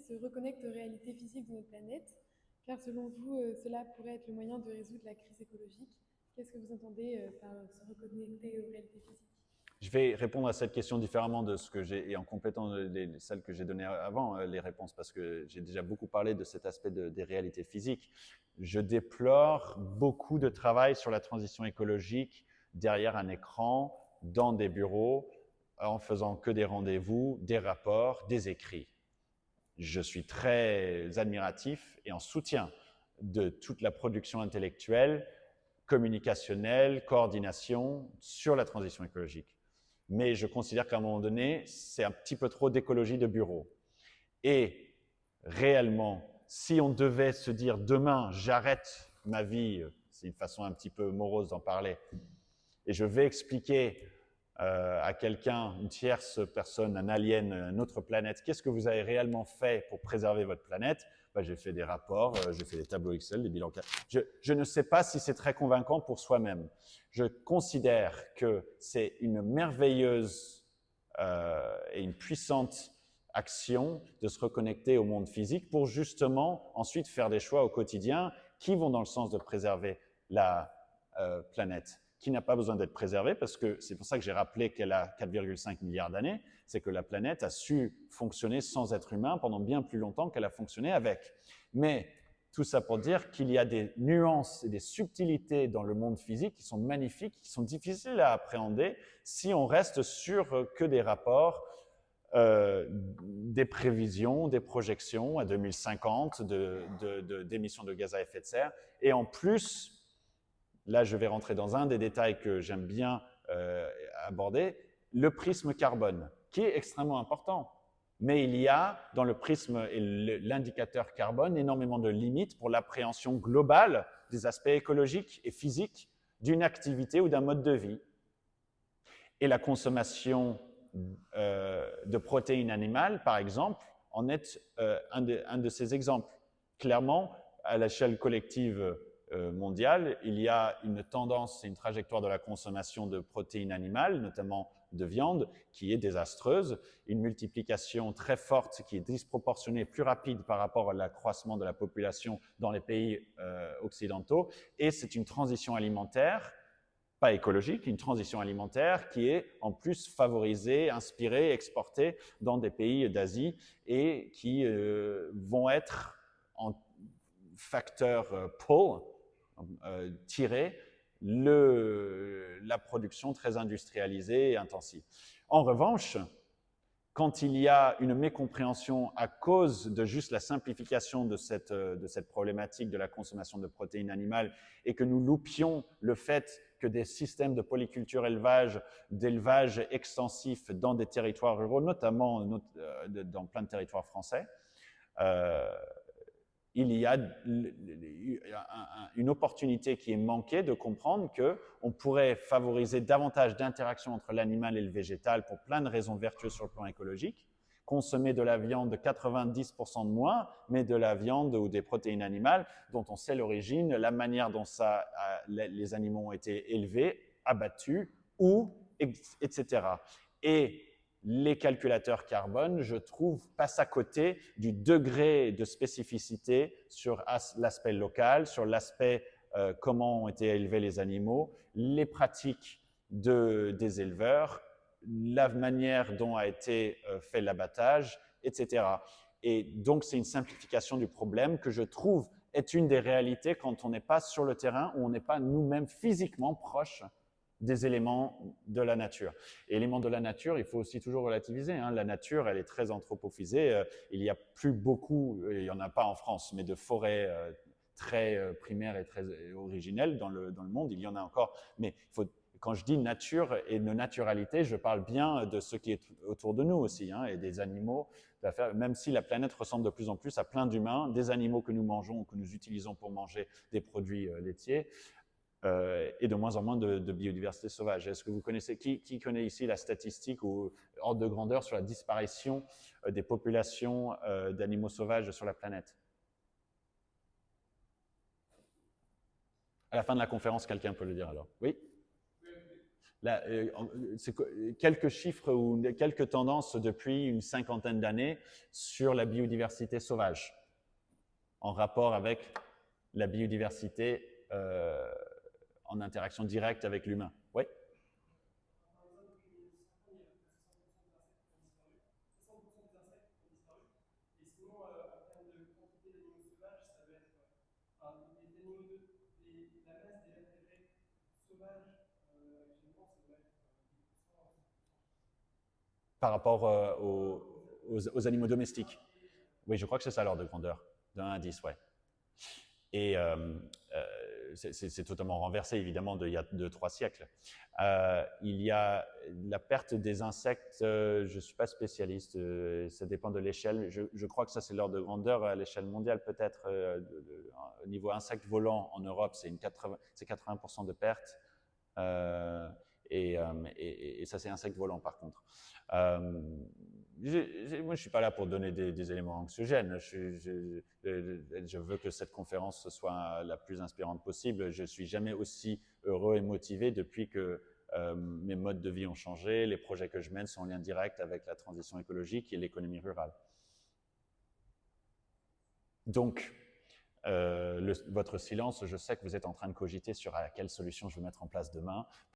se reconnectent aux réalités physiques de notre planète, car selon vous, cela pourrait être le moyen de résoudre la crise écologique. Qu'est-ce que vous entendez par se reconnecter aux réalités physiques? Je vais répondre à cette question différemment de ce que j'ai, et en complétant celles que j'ai données avant, les réponses, parce que j'ai déjà beaucoup parlé de cet aspect des réalités physiques. Je déplore beaucoup de travail sur la transition écologique derrière un écran, dans des bureaux, en faisant que des rendez-vous, des rapports, des écrits. Je suis très admiratif et en soutien de toute la production intellectuelle, communicationnelle, coordination sur la transition écologique. Mais je considère qu'à un moment donné, c'est un petit peu trop d'écologie de bureau. Et réellement, si on devait se dire demain, j'arrête ma vie, c'est une façon un petit peu morose d'en parler, et je vais expliquer à quelqu'un, une tierce personne, un alien, une autre planète, qu'est-ce que vous avez réellement fait pour préserver votre planète? J'ai fait des rapports, j'ai fait des tableaux Excel, des bilans. Je ne sais pas si c'est très convaincant pour soi-même. Je considère que c'est une merveilleuse et une puissante action de se reconnecter au monde physique pour justement ensuite faire des choix au quotidien qui vont dans le sens de préserver la planète, qui n'a pas besoin d'être préservée, parce que c'est pour ça que j'ai rappelé qu'elle a 4,5 milliards d'années, c'est que la planète a su fonctionner sans être humain pendant bien plus longtemps qu'elle a fonctionné avec. Mais tout ça pour dire qu'il y a des nuances et des subtilités dans le monde physique qui sont magnifiques, qui sont difficiles à appréhender si on reste sur que des rapports, des prévisions, des projections à 2050 d'émissions de gaz à effet de serre. Et en plus, là, je vais rentrer dans un des détails que j'aime bien aborder, le prisme carbone, qui est extrêmement important. Mais il y a, dans le prisme et l'indicateur carbone, énormément de limites pour l'appréhension globale des aspects écologiques et physiques d'une activité ou d'un mode de vie. Et la consommation de protéines animales, par exemple, en est un de ces exemples. Clairement, à l'échelle collective mondiale, il y a une tendance et une trajectoire de la consommation de protéines animales, notamment de viande, qui est désastreuse, une multiplication très forte qui est disproportionnée, plus rapide par rapport à l'accroissement de la population dans les pays occidentaux, et c'est une transition alimentaire pas écologique, une transition alimentaire qui est en plus favorisée, inspirée, exportée dans des pays d'Asie et qui vont être en facteur pull, tirer la production très industrialisée et intensive. En revanche, quand il y a une mécompréhension à cause de juste la simplification de cette problématique de la consommation de protéines animales et que nous loupions le fait que des systèmes de polyculture d'élevage extensif dans des territoires ruraux, notamment dans plein de territoires français, il y a une opportunité qui est manquée de comprendre qu'on pourrait favoriser davantage d'interaction entre l'animal et le végétal pour plein de raisons vertueuses sur le plan écologique, consommer de la viande de 90% de moins, mais de la viande ou des protéines animales dont on sait l'origine, la manière dont les animaux ont été élevés, abattus, etc. Et les calculateurs carbone, je trouve, passent à côté du degré de spécificité sur l'aspect local, sur l'aspect comment ont été élevés les animaux, les pratiques des éleveurs, la manière dont a été fait l'abattage, etc. Et donc, c'est une simplification du problème que je trouve est une des réalités quand on n'est pas sur le terrain, où on n'est pas nous-mêmes physiquement proches des éléments de la nature. Et éléments de la nature, il faut aussi toujours relativiser. Hein. La nature, elle est très anthroposophisée. Il n'y a plus beaucoup, il n'y en a pas en France, mais de forêts très primaires et très originelles dans le monde. Il y en a encore. Mais quand je dis nature et de naturalité, je parle bien de ce qui est autour de nous aussi, hein, et des animaux. Même si la planète ressemble de plus en plus à plein d'humains, des animaux que nous mangeons, que nous utilisons pour manger des produits laitiers, et de moins en moins de biodiversité sauvage. Est-ce que vous connaissez, qui connaît ici la statistique ou ordre de grandeur sur la disparition des populations d'animaux sauvages sur la planète? À la fin de la conférence, quelqu'un peut le dire alors. Oui? quelques chiffres ou quelques tendances depuis une cinquantaine d'années sur la biodiversité sauvage, en rapport avec la biodiversité en interaction directe avec l'humain. Oui. Par rapport aux animaux domestiques. Oui, je crois que c'est ça l'ordre de grandeur, de 1 à 10, ouais. Et c'est totalement renversé, évidemment, d'il y a 2-3 siècles. Il y a la perte des insectes, je ne suis pas spécialiste, ça dépend de l'échelle. Je crois que ça, c'est l'ordre de grandeur à l'échelle mondiale, peut-être. Au niveau insectes volants en Europe, c'est 80% de pertes. Et ça, c'est insectes volants, par contre. Moi, je ne suis pas là pour donner des éléments anxiogènes. Je veux que cette conférence soit la plus inspirante possible. Je ne suis jamais aussi heureux et motivé depuis que mes modes de vie ont changé. Les projets que je mène sont en lien direct avec la transition écologique et l'économie rurale. Donc, votre silence, je sais que vous êtes en train de cogiter sur quelle solution je vais mettre en place demain.